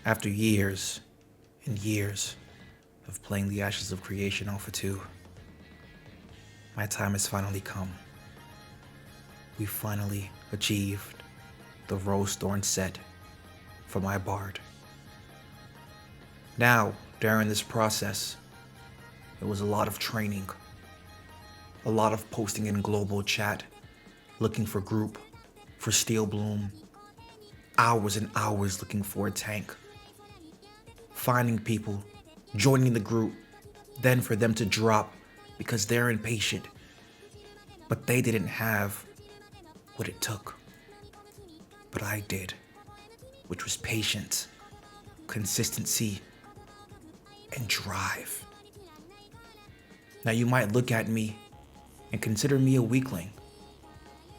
After years and years of playing the Ashes of Creation Alpha 2, my time has finally come. We finally achieved the Rosethorn set for my bard. Now, during this process, it was a lot of training, a lot of posting in global chat, looking for group, for Steel Bloom, hours and hours looking for a tank, finding people, joining the group, then for them to drop because they're impatient, but they didn't have what it took. But I did, which was patience, consistency, and drive. Now you might look at me and consider me a weakling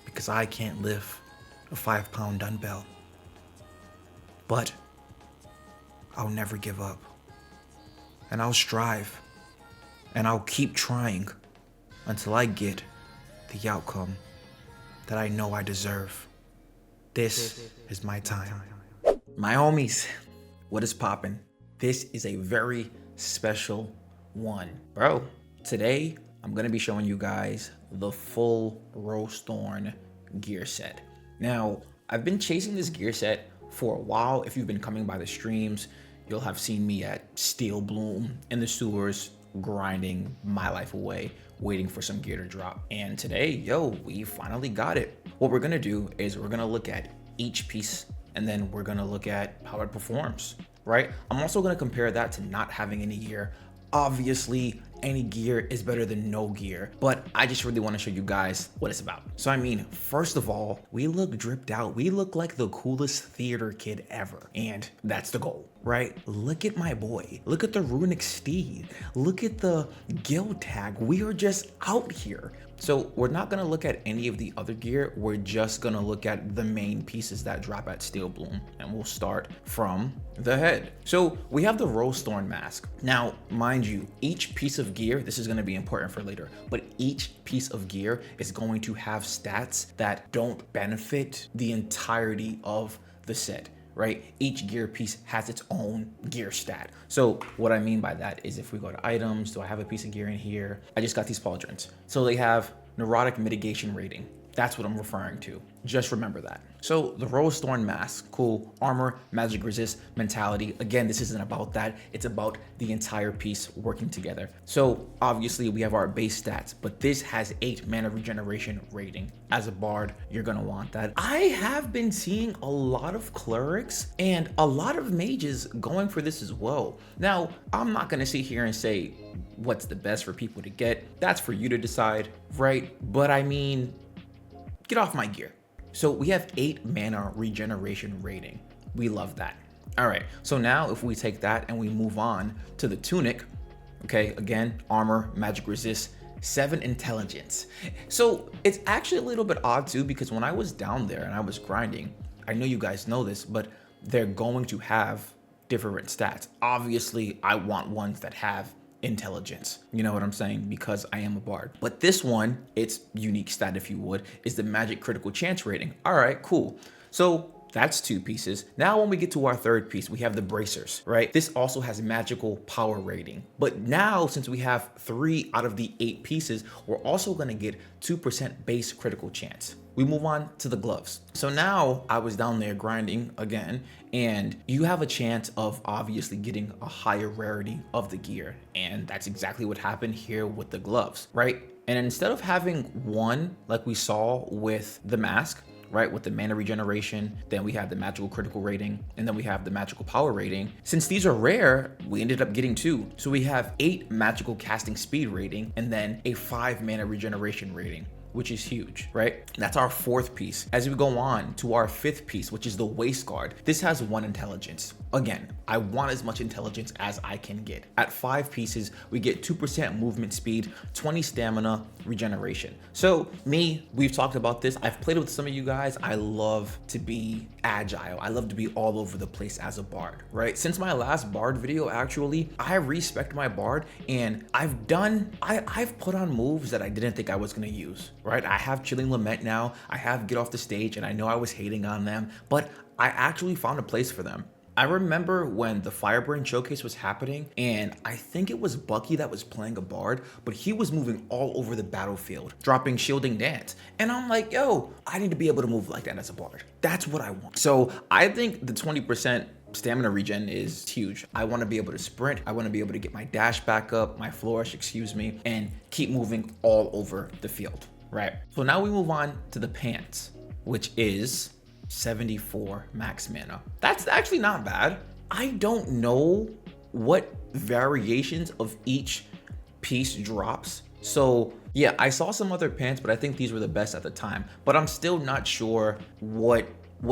because I can't lift a 5-pound dumbbell. But I'll never give up. And I'll strive. And I'll keep trying until I get the outcome that I know I deserve. This is my time. My homies, what is poppin'? This is a very special one. Bro, today I'm gonna be showing you guys the full Rosethorn gear set. Now, I've been chasing this gear set for a while. If you've been coming by the streams, you'll have seen me at Steel Bloom in the sewers, grinding my life away, waiting for some gear to drop. And today, we finally got it. What we're gonna do is we're gonna look at each piece and then we're gonna look at how it performs, right? I'm also gonna compare that to not having any gear. Obviously, any gear is better than no gear, but I just really want to show you guys what it's about. So I mean, first of all, we look dripped out. We look like the coolest theater kid ever, and that's the goal, right? Look at my boy. Look at the runic steed. Look at the guild tag. We are just out here. So we're not gonna look at any of the other gear. We're just gonna look at the main pieces that drop at Steel Bloom, and we'll start from the head. So we have the Rosethorn mask. Now, mind you, each piece of gear, this is gonna be important for later, but each piece of gear is going to have stats that don't benefit the entirety of the set, right? Each gear piece has its own gear stat. So what I mean by that is if we go to items, do I have a piece of gear in here? I just got these pauldrons. So they have neurotic mitigation rating. That's what I'm referring to. Just remember that. So the Rosethorn mask, cool. Armor, magic resist, mentality. Again, this isn't about that. It's about the entire piece working together. So obviously we have our base stats, but this has 8 mana regeneration rating. As a bard, you're gonna want that. I have been seeing a lot of clerics and a lot of mages going for this as well. Now, I'm not gonna sit here and say what's the best for people to get. That's for you to decide, right? But I mean, get off my gear. So we have 8 mana regeneration rating. We love that. All right, so now if we take that and we move on to the tunic, okay, again, armor, magic resist, 7 intelligence. So it's actually a little bit odd too, because when I was down there and I was grinding, I know you guys know this, but they're going to have different stats. Obviously, I want ones that have intelligence, you know what I'm saying, because I am a bard. But this one, its unique stat, if you would, is the magic critical chance rating. All right, cool. So that's 2 pieces. Now when we get to our third piece, we have the bracers, right? This also has magical power rating. But now since we have 3 out of the 8 pieces, we're also gonna get 2% base critical chance. We move on to the gloves. So now I was down there grinding again, and you have a chance of obviously getting a higher rarity of the gear. And that's exactly what happened here with the gloves, right? And instead of having 1 like we saw with the mask, right, with the mana regeneration, then we have the magical critical rating, and then we have the magical power rating. Since these are rare, we ended up getting 2. So we have 8 magical casting speed rating, and then a 5 mana regeneration rating, which is huge, right? That's our 4th piece. As we go on to our 5th piece, which is the waist guard, this has 1 intelligence. Again, I want as much intelligence as I can get. At 5 pieces, we get 2% movement speed, 20 stamina, regeneration. So me, we've talked about this. I've played with some of you guys. I love to be agile. I love to be all over the place as a bard, right? Since my last bard video, actually, I respect my bard, and I've put on moves that I didn't think I was gonna use, right? I have Chilling Lament now. I have Get Off the Stage, and I know I was hating on them, but I actually found a place for them. I remember when the Firebrand showcase was happening, and I think it was Bucky that was playing a bard, but he was moving all over the battlefield, dropping shielding dance. And I'm like, yo, I need to be able to move like that as a bard. That's what I want. So I think the 20% stamina regen is huge. I want to be able to sprint. I want to be able to get my dash back up, my flourish, excuse me, and keep moving all over the field, right? So now we move on to the pants, which is 74 max mana. That's actually not bad. I don't know what variations of each piece drops. So yeah, I saw some other pants, but I think these were the best at the time. But I'm still not sure what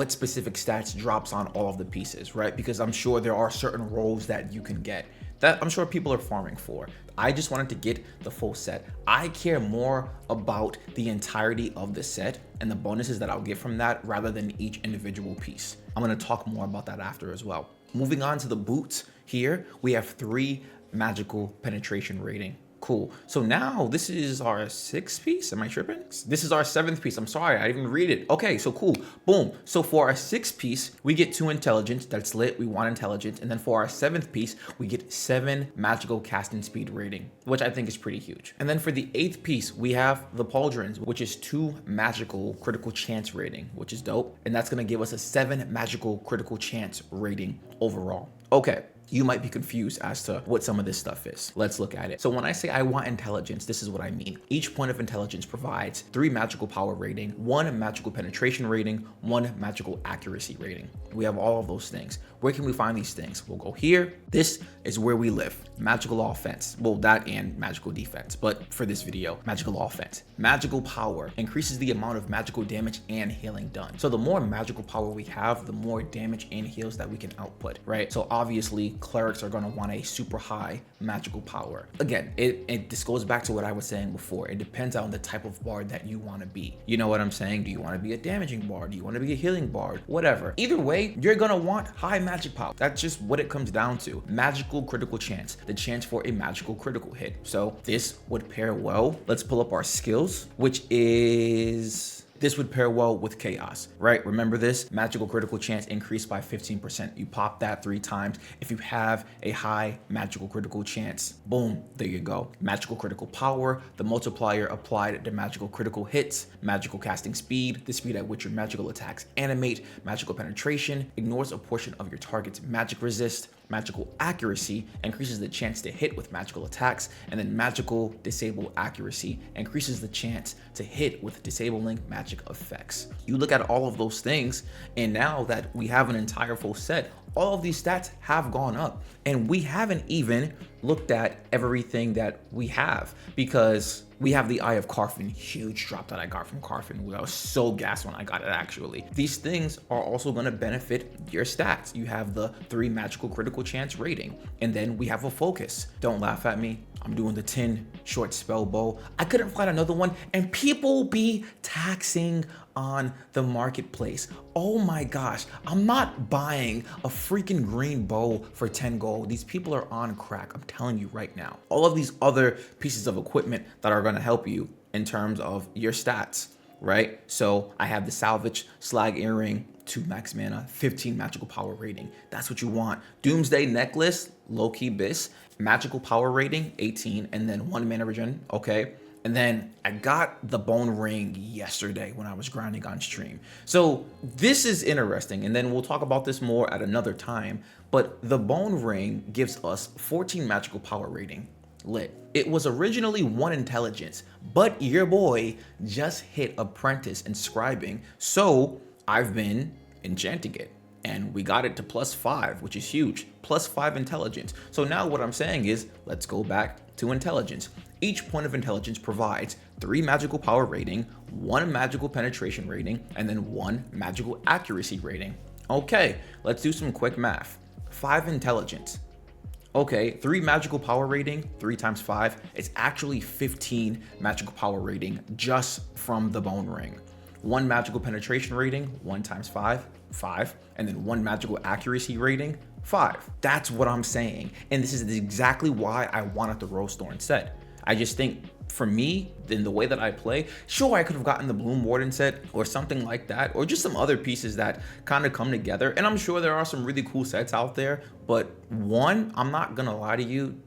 specific stats drops on all of the pieces, right? Because I'm sure there are certain roles that you can get that I'm sure people are farming for. I just wanted to get the full set. I care more about the entirety of the set and the bonuses that I'll get from that rather than each individual piece. I'm gonna talk more about that after as well. Moving on to the boots, here we have 3 magical penetration rating. Cool. So now this is our 6th piece. Am I tripping? This is our 7th piece. I'm sorry, I didn't even read it. Okay, so cool. Boom. So for our 6th piece, we get 2 intelligence. That's lit. We want intelligence. And then for our 7th piece, we get 7 magical casting speed rating, which I think is pretty huge. And then for the 8th piece, we have the pauldrons, which is 2 magical critical chance rating, which is dope. And that's gonna give us a 7 magical critical chance rating overall. Okay. You might be confused as to what some of this stuff is. Let's look at it. So when I say I want intelligence, this is what I mean. Each point of intelligence provides 3 magical power rating, 1 magical penetration rating, 1 magical accuracy rating. We have all of those things. Where can we find these things? We'll go here. This is where we live. Magical offense. Well, that and magical defense, but for this video, magical offense. Magical power increases the amount of magical damage and healing done. So the more magical power we have, the more damage and heals that we can output, right? So obviously clerics are going to want a super high magical power. Again, this goes back to what I was saying before. It depends on the type of bard that you want to be. You know what I'm saying? Do you want to be a damaging bard? Do you want to be a healing bard? Whatever. Either way, you're going to want high magic power. That's just what it comes down to. Magical critical chance, the chance for a magical critical hit. So this would pair well. Let's pull up our skills, which is... This would pair well with chaos, right? Remember this, magical critical chance increased by 15%. You pop that 3 times. If you have a high magical critical chance, boom, there you go. Magical critical power, the multiplier applied to magical critical hits, magical casting speed, the speed at which your magical attacks animate, magical penetration, ignores a portion of your target's magic resist, magical accuracy increases the chance to hit with magical attacks, and then magical disable accuracy increases the chance to hit with disabling magic effects. You look at all of those things, and now that we have an entire full set, all of these stats have gone up, and we haven't even looked at everything that we have, because we have the Eye of Carfin, huge drop that I got from Carfin. I was so gassed when I got it actually. These things are also gonna benefit your stats. You have the 3 magical critical chance rating, and then we have a focus. Don't laugh at me. I'm doing the 10 short spell bow. I couldn't find another one, and people be taxing on the marketplace. Oh my gosh, I'm not buying a freaking green bow for 10 gold. These people are on crack, I'm telling you right now. All of these other pieces of equipment that are gonna help you in terms of your stats, right? So I have the salvage slag earring, 2 max mana, 15 magical power rating. That's what you want. Doomsday necklace, low-key bis, magical power rating, 18, and then 1 mana regen, okay? And then I got the bone ring yesterday when I was grinding on stream. So this is interesting, and then we'll talk about this more at another time, but the bone ring gives us 14 magical power rating. Lit. It was originally 1 intelligence, but your boy just hit apprentice and scribing, so I've been enchanting it, and we got it to +5, which is huge, +5 intelligence. So now what I'm saying is, let's go back to intelligence. Each point of intelligence provides 3 magical power rating, 1 magical penetration rating, and then 1 magical accuracy rating. Okay, let's do some quick math. 5 intelligence. Okay, 3 magical power rating, 3 times 5, it's actually 15 magical power rating just from the bone ring. 1 magical penetration rating, 1 times 5, 5, and then 1 magical accuracy rating, 5. That's what I'm saying, and this is exactly why I wanted the Rosethorn set. I just think for me, in the way that I play, sure, I could have gotten the Bloom Warden set or something like that, or just some other pieces that kind of come together. And I'm sure there are some really cool sets out there, but one, I'm not gonna lie to you,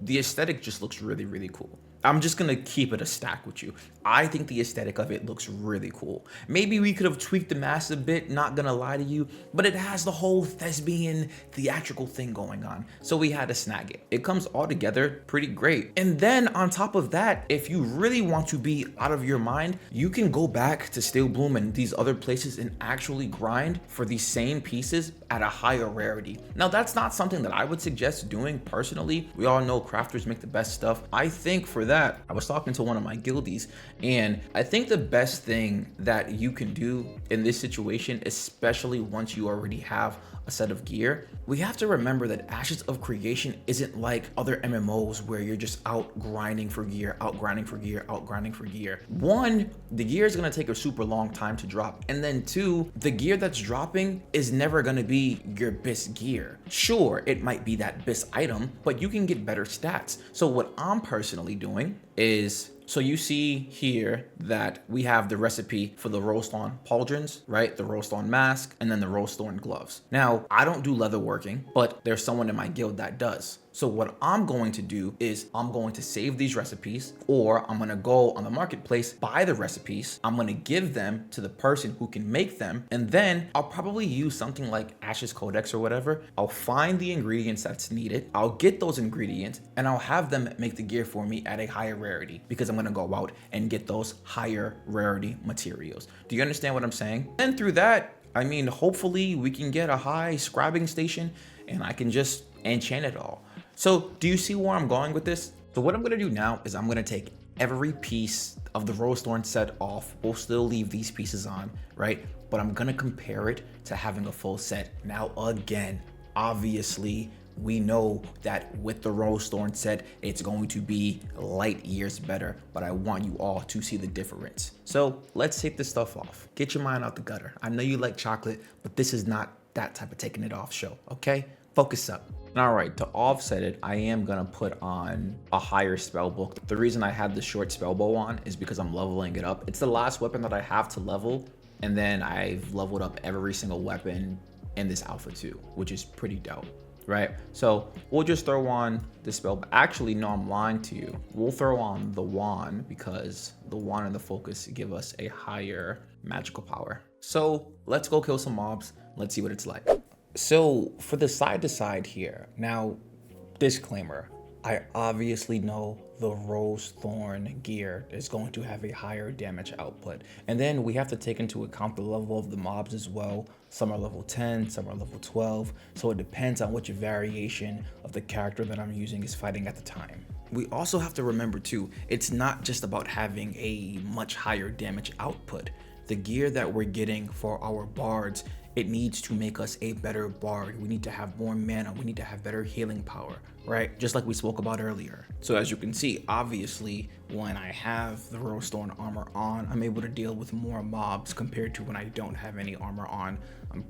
the aesthetic just looks really, really cool. I'm just gonna keep it a stack with you. I think the aesthetic of it looks really cool. Maybe we could have tweaked the mask a bit, not gonna lie to you, but it has the whole thespian theatrical thing going on, so we had to snag it. It comes all together pretty great. And then on top of that, if you really want to be out of your mind, you can go back to Steel Bloom and these other places and actually grind for these same pieces at a higher rarity. Now, that's not something that I would suggest doing personally. We all know crafters make the best stuff. I think for that, I was talking to one of my guildies, and I think the best thing that you can do in this situation, especially once you already have a set of gear, we have to remember that Ashes of Creation isn't like other MMOs where you're just out grinding for gear, out grinding for gear, out grinding for gear. One, the gear is gonna take a super long time to drop. And then two, the gear that's dropping is never gonna be your best gear. Sure, it might be that best item, but you can get better stats. So what I'm personally doing is, so you see here that we have the recipe for the Rosethorn pauldrons, right? The Rosethorn mask, and then the Rosethorn gloves. Now, I don't do leather working, but there's someone in my guild that does. So what I'm going to do is I'm going to save these recipes, or I'm gonna go on the marketplace, buy the recipes, I'm gonna give them to the person who can make them, and then I'll probably use something like Ashes Codex or whatever. I'll find the ingredients that's needed, I'll get those ingredients, and I'll have them make the gear for me at a higher rarity, because I'm gonna go out and get those higher rarity materials. Do you understand what I'm saying? And through that, I mean, hopefully we can get a high scribing station and I can just enchant it all. So do you see where I'm going with this? So what I'm gonna do now is I'm gonna take every piece of the Rosethorn set off. We'll still leave these pieces on, right? But I'm gonna compare it to having a full set. Now again, obviously, we know that with the Rosethorn set, it's going to be light years better, but I want you all to see the difference. So let's take this stuff off. Get your mind out the gutter. I know you like chocolate, but this is not that type of taking it off show, okay? Focus up. All right, to offset it, I am gonna put on a higher spell book. The reason I have the short spell bow on is because I'm leveling it up. It's the last weapon that I have to level, and then I've leveled up every single weapon in this alpha too, which is pretty dope, right? So we'll just throw on the spell. Actually, no, I'm lying to you. We'll throw on the wand because the wand and the focus give us a higher magical power. So let's go kill some mobs. Let's see what it's like. So for the side to side here, now disclaimer, I obviously know the Rosethorn gear is going to have a higher damage output. And then we have to take into account the level of the mobs as well. Some are level 10, some are level 12. So it depends on which variation of the character that I'm using is fighting at the time. We also have to remember too, it's not just about having a much higher damage output. The gear that we're getting for our bards, it needs to make us a better bard. We need to have more mana. We need to have better healing power, right? Just like we spoke about earlier. So as you can see, obviously, when I have the Rosethorn armor on, I'm able to deal with more mobs compared to when I don't have any armor on. I'm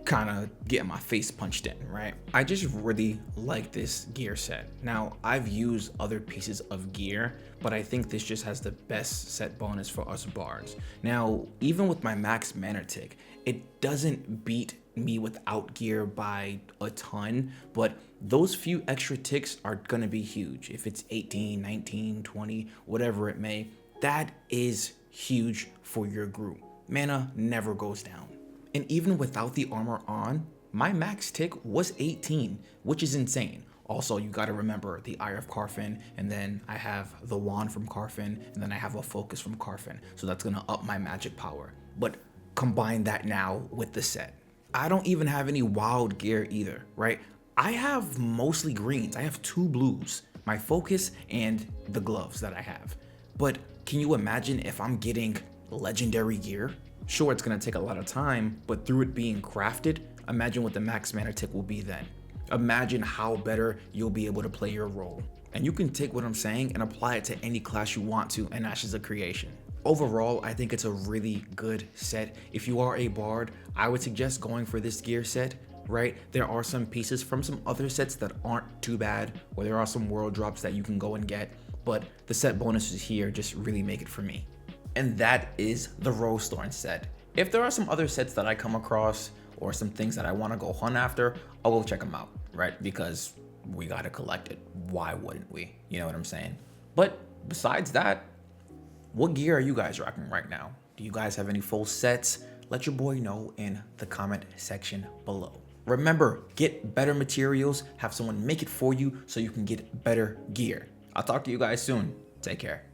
kind of getting my face punched in, right? I just really like this gear set. Now, I've used other pieces of gear, but I think this just has the best set bonus for us bards. Now, even with my max mana tick, it doesn't beat me without gear by a ton, but those few extra ticks are gonna be huge. If it's 18, 19, 20, whatever it may, that is huge for your group. Mana never goes down. And even without the armor on, my max tick was 18, which is insane. Also, you gotta remember the Eye of Carfin, and then I have the Wand from Carfin, and then I have a Focus from Carfin. So that's gonna up my magic power. But combine that now with the set. I don't even have any wild gear either, right? I have mostly greens. I have 2 blues, my Focus and the gloves that I have. But can you imagine if I'm getting legendary gear? Sure, it's gonna take a lot of time, but through it being crafted, imagine what the max mana tick will be then. Imagine how better you'll be able to play your role. And you can take what I'm saying and apply it to any class you want to in Ashes of Creation. Overall, I think it's a really good set. If you are a bard, I would suggest going for this gear set, right? There are some pieces from some other sets that aren't too bad, or there are some world drops that you can go and get. but the set bonuses here just really make it for me. And that is the Rosethorn set. If there are some other sets that I come across or some things that I want to go hunt after, I'll go check them out, right? Because we got to collect it. Why wouldn't we? You know what I'm saying? But besides that, what gear are you guys rocking right now? Do you guys have any full sets? Let your boy know in the comment section below. Remember, get better materials, have someone make it for you so you can get better gear. I'll talk to you guys soon. Take care.